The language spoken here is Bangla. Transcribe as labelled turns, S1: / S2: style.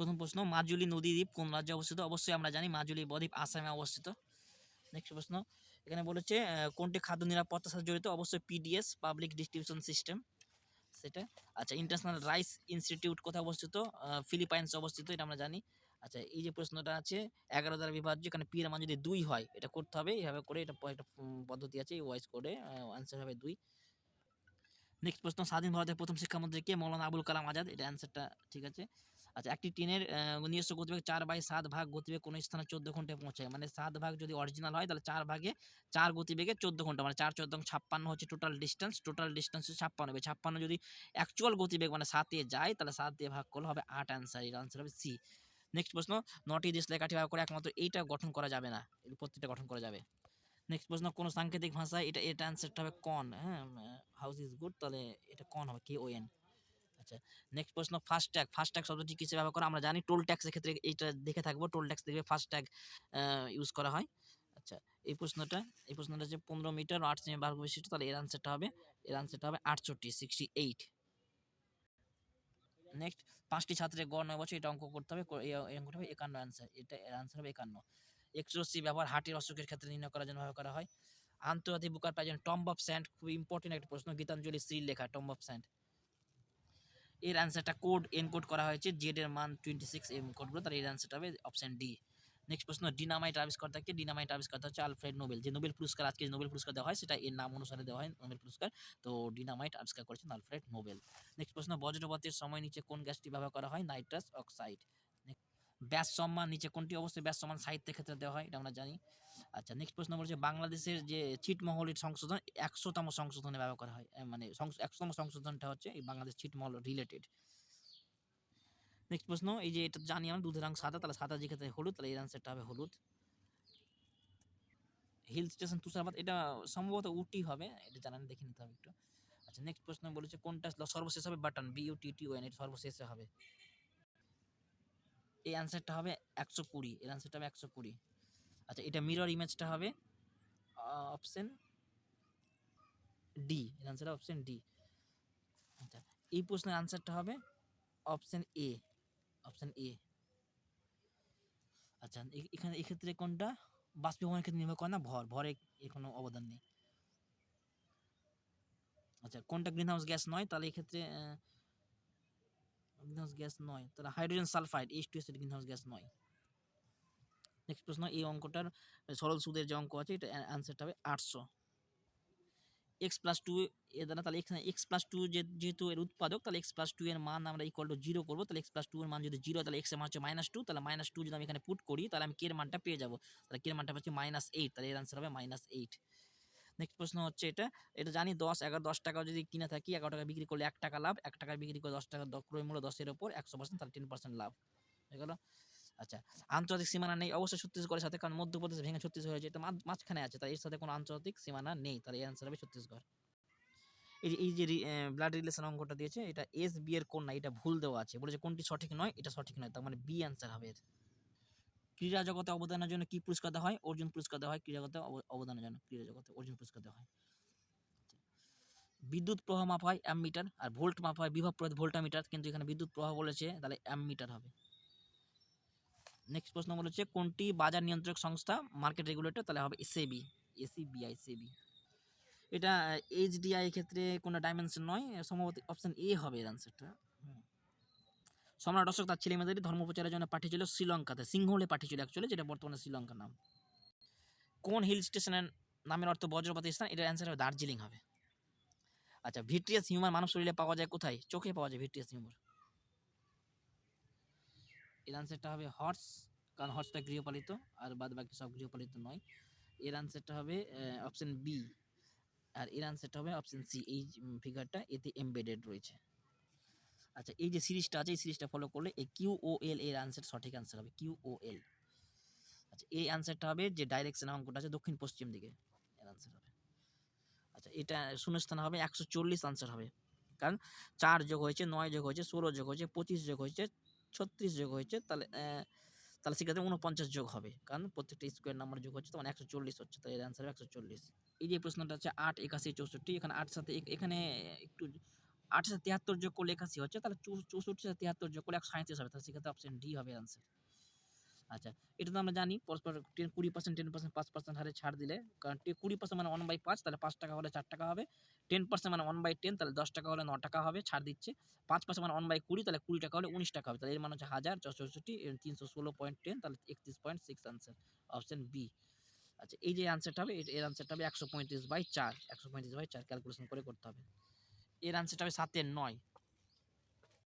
S1: প্রথম প্রশ্ন, মাজুলী নদীদ্বীপ কোন রাজ্যে অবস্থিত? অবশ্যই আমরা জানি মাজুলী বদ্বীপ আসামে অবস্থিত। নেক্সট প্রশ্ন, এখানে বলেছে কোনটি খাদ্য নিরাপত্তার সাথে জড়িত? অবশ্যই পিডিএস, পাবলিক ডিস্ট্রিবিউশন সিস্টেম সেটা। আচ্ছা, ইন্টারন্যাশনাল রাইস ইনস্টিটিউট কোথায় অবস্থিত? ফিলিপাইন্সে অবস্থিত, এটা আমরা জানি। আচ্ছা, এই যে প্রশ্নটা আছে 11 দ্বারা বিভাজ্য, এখানে পি এর মান যদি 2 হয় এটা করতে হবে, এভাবে করে এটা একটা পদ্ধতি আছে, ওয়াইজ করে আনসার হবে 2। নেক্সট প্রশ্ন, স্বাধীন ভারতের প্রথম শিক্ষামন্ত্রী কে? মৌলানা আবুল কালাম আজাদ, এটা অ্যান্সারটা ঠিক আছে। আচ্ছা, একটি ট্রেনের নিজস্ব গতিবেগ 4/7 ভাগ গতিবেগ কোন স্থানে 14 ঘন্টায় পৌঁছায়? মানে 7 ভাগ যদি অরিজিনাল হয় তাহলে 4 ভাগে 4 গতিবেগে 14 ঘন্টা, মানে 4 14 56 হচ্ছে টোটাল ডিস্টেন্স, টোটাল ডিস্টেন্স হচ্ছে 56 হবে। 56 যদি অ্যাকচুয়াল গতিবেগ মানে 7 এ যায় তাহলে 7 দিয়ে ভাগ করলে হবে 8 অ্যান্সার, এর অ্যান্সার হবে সি। নেক্সট প্রশ্ন, 9টি দেশ লেখাটি ব্যবহার করে একমাত্র এইটা গঠন করা যাবে না, এর প্রত্যেকটা গঠন করা যাবে। নেক্সট প্রশ্ন, কোন সাংকেতিক ভাষায় এটা অ্যান্সারটা হবে কন, হ্যাঁ, হাউস ইজ গুড, তাহলে এটা কন হবে, KON। আচ্ছা, নেক্সট প্রশ্ন, ফাস্ট্যাগ, ফাস্ট্যাগ শব্দটি কিসে ব্যবহার করা? আমরা জানি টোল ট্যাক্সের ক্ষেত্রে এইটা দেখে থাকবো, টোল ট্যাক্স দেখবে ফাস্ট্যাগ ইউজ করা হয়। আচ্ছা, এই প্রশ্নটা হচ্ছে 15 মিটার ও 8 সেমি বাহুর বিশিষ্ট, তাহলে এর অ্যান্সারটা হবে 68 নেক্সট, 5টি ছাত্রের গড় 9 বছর, এটা অঙ্ক করতে হবে, এই অঙ্কটা হবে 51 অ্যান্সার, এটা এর অ্যান্সার হবে 51। এক্সরসি ব্যবহার হার্টের অসুখের ক্ষেত্রে নির্ণয় করার জন্য ব্যবহার করা হয়। আন্তর্জাতিক Booker prize Tomb of Sand, খুব ইম্পর্টেন্ট একটা প্রশ্ন, গীতাঞ্জলি শ্রীর লেখা টম্ব অফ স্যান্ড, এর অ্যান্সারটা কোড এনকোড করা হয়েছে, জেড এর মান 26 এম কোডগুলো, তার এর অ্যান্সারটা হবে অপশন ডি। নেক্সট প্রশ্ন, ডিনামাইট আবিষ্কর্তাকে? ডিনামাইট আবিষ্কর্তা হচ্ছে আলফ্রেড নোবেল, যে নোবেল পুরস্কার আজকে নোবেল পুরস্কার দেওয়া হয় সেটা এর নাম অনুসারে দেওয়া হয় নোবেল পুরস্কার, তো ডিনামাইট আবিষ্কার করেছেন আলফ্রেড নোবেল। নেক্সট প্রশ্ন, বজ্রপাতের সময় নিচে কোন গ্যাসটি ব্যবহার করা হয়? Nitrous oxide. ব্যাস সম্মান নিচে কোনটি অবশ্যই ব্যাস সম্মান সাহিত্যের ক্ষেত্রে দেওয়া হয়, এটা আমরা জানি। আচ্ছা, নেক্সট প্রশ্ন বলছে বাংলাদেশের যে ছিটমহলের সংশোধন 100তম সংশোধনে ব্যবহার করা হয়, মানে 100তম সংশোধনটা হচ্ছে এই বাংলাদেশ ছিটমহল রিলেটেড। নেক্সট প্রশ্ন, এই যে এটা জানি আমরা দুধের রং সাদা, তাহলে সাদা যে ক্ষেত্রে হলুদ, তাহলে এর অ্যান্সারটা হবে হলুদ। হিল স্টেশন তুষারপাত, এটা সম্ভবত উটি হবে, এটা জানা নেই, দেখে নিতে হবে একটু। আচ্ছা, নেক্সট প্রশ্ন বলেছে কোনটা সর্বশেষ হবে? বাটন, BUTTON, এটা সর্বশেষে হবে, এই অ্যান্সারটা হবে 120, এর অ্যান্সারটা হবে 120। আচ্ছা, এটা মিরর ইমেজটা হবে অপশন ডি, এর অ্যান্সার অপশন ডি। আচ্ছা, এই প্রশ্নের অ্যান্সারটা হবে অপশন এ, অপশন এ। আচ্ছা, এখানে এক্ষেত্রে কোনটা বাষ্পীভবনের ক্ষেত্রে নির্ভর করে না, ভরে এর কোনো অবদান নেই। আচ্ছা, কোনটা গ্রিন হাউস গ্যাস নয়? তাহলে এক্ষেত্রে গ্রিন হাউস গ্যাস নয়, তাহলে hydrogen sulphide H2S green house gas নয়। নেক্সট প্রশ্ন, এই অঙ্কটার সরল সুদের যে অঙ্ক আছে এটা অ্যান্সারটা হবে 800। x+2 এর দ্বারা, তাহলে এখানে x+2 যেহেতু এর উৎপাদক, তাহলে x+2 এর মান আমরা ইকুয়াল টু 0 করবো, তাহলে x+2 এর মান যদি 0 তাহলে x এর মান হচ্ছে -2, তাহলে -2 যদি আমি এখানে পুট করি তাহলে আমি k এর মানটা পেয়ে যাবো, তাহলে k এর মানটা হচ্ছে -8, তাহলে এর অ্যান্সার হবে -8। নেক্সট প্রশ্ন হচ্ছে এটা জানি 10 11 10 টাকা যদি কিনে থাকি, 11 টাকা বিক্রি করলে 1 টাকা লাভ, 1 টাকা বিক্রি করে 10 টাকা ক্রয় মূল্য 10 এর উপর 100%, তাহলে 10% লাভ হয়ে গেল। আচ্ছা, আন্তর্জাতিক সীমানা নেই, অবশ্যই ছত্তিশগড়ের সাথে, কারণ মধ্যপ্রদেশ ভেঙে ছত্তিশগড় হয়েছে, এটা মাঝখানে আছে, তাই এর সাথে কোনো আন্তর্জাতিক সীমানা নেই, তাহলে এর অ্যান্সার হবে ছত্তিশগড়। এই যে ব্লাড রিলেশন অঙ্কটা দিয়েছে, এটা SB এর কন্যা, এটা ভুল দেওয়া আছে, বলেছে কোনটি সঠিক নয়, এটা সঠিক নয়, তার মানে বি অ্যান্সার হবে এর। ক্রীড়া জগতে অবদানের জন্য কি পুরস্কার দেওয়া হয়? অর্জুন পুরস্কার দেওয়া হয়, ক্রীড়া জগতে অবদানের জন্য ক্রীড়া জগতে অর্জুন পুরস্কার দেওয়া হয়। বিদ্যুৎ প্রবাহ মাপা হয় অ্যামমিটার, আর ভোল্ট মাপা হয় বিভব প্রয়োগ ভোল্টামিটার, কিন্তু এখানে বিদ্যুৎ প্রবাহ বলেছে, তাহলে অ্যামমিটার হবে। নেক্সট প্রশ্ন বলেছে কোনটি বাজার নিয়ন্ত্রক সংস্থা? মার্কেট রেগুলেটর, তাহলে হবে SEBI, SEBI। এটা HDI ক্ষেত্রে কোনো ডাইমেনশন নয়, সম্ভবত অপশন এ হবে এর অ্যান্সারটা। সম্রাট অশোক তার ছেলে মেয়েদের ধর্ম প্রচারের জন্য পাঠিয়েছিল শ্রীলঙ্কাতে, সিংহলে পাঠিয়েছিল অ্যাকচুয়ালি, যেটা বর্তমানে শ্রীলঙ্কার নাম। কোন হিল স্টেশনের নামের অর্থ বজ্রপাতের স্থান? এটার অ্যান্সার হবে দার্জিলিং হবে। আচ্ছা, ভিট্রিয়াস হিউমার মানব শরীরে পাওয়া যায় কোথায়? চোখে পাওয়া যায় ভিট্রিয়াস হিউমার, এর অ্যান্সারটা হবে হর্স, কারণ হর্সটা গৃহপালিত, আর বাদ বাকি সব গৃহপালিত নয়। এর অ্যান্সারটা হবে অপশন বি, আর এর অ্যান্সারটা হবে অপশন সি, এই ফিগারটা এতে এমবেডেড রয়েছে। আচ্ছা, এই যে সিরিজটা আছে এই সিরিজটা ফলো করলে এই QOL এর অ্যান্সার সঠিক অ্যান্সার হবে QOL। আচ্ছা, এই অ্যান্সারটা হবে যে ডাইরেকশন অঙ্কটা আছে দক্ষিণ পশ্চিম দিকে, এর অ্যান্সার হবে। আচ্ছা, এটা শূন্যস্থান হবে 140 আনসার হবে, কারণ 4 যোগ হয়েছে, 9 যোগ হয়েছে, 16 যোগ হয়েছে, 25 যোগ হয়েছে, 36 যোগ হয়েছে, তাহলে সেক্ষেত্রে 49 যোগ হবে, কারণ প্রত্যেকটা স্কোয়ার নাম্বার যোগ হচ্ছে, তখন 140 হচ্ছে, তাই এর অ্যান্সার হবে 140। এই যে প্রশ্নটা হচ্ছে 8 81 64, এখানে 8 সাথে এখানে একটু 6873 যোগ করলে 81 হচ্ছে, তাহলে 6473 যোগ করলে 137 হবে, তাহলে সেক্ষেত্রে অপশন ডি হবে আনসার। আচ্ছা, এটা তো আমরা জানি পরস্পর 20%, 10%, 5% হারে ছাড় দিলে, কারণ 20% মানে 1/5, তাহলে 5 টাকা হলে 4 টাকা হবে। 10% মানে 1/10, তাহলে 10 টাকা হলে 9 টাকা হবে, ছাড় দিচ্ছে। 5% মানে 1/20, তাহলে 20 টাকা হলে 19 টাকা হবে। তাহলে এর মান হচ্ছে 1000, 464, 316.10, তাহলে 31.6 আনসার, অপশন বি। আচ্ছা, এই যে আনসারটা হবে, এর আনসারটা হবে 135/4, 135/4 ক্যালকুলেশন করে করতে হবে। এর আনসারটা হবে 7 এর 9।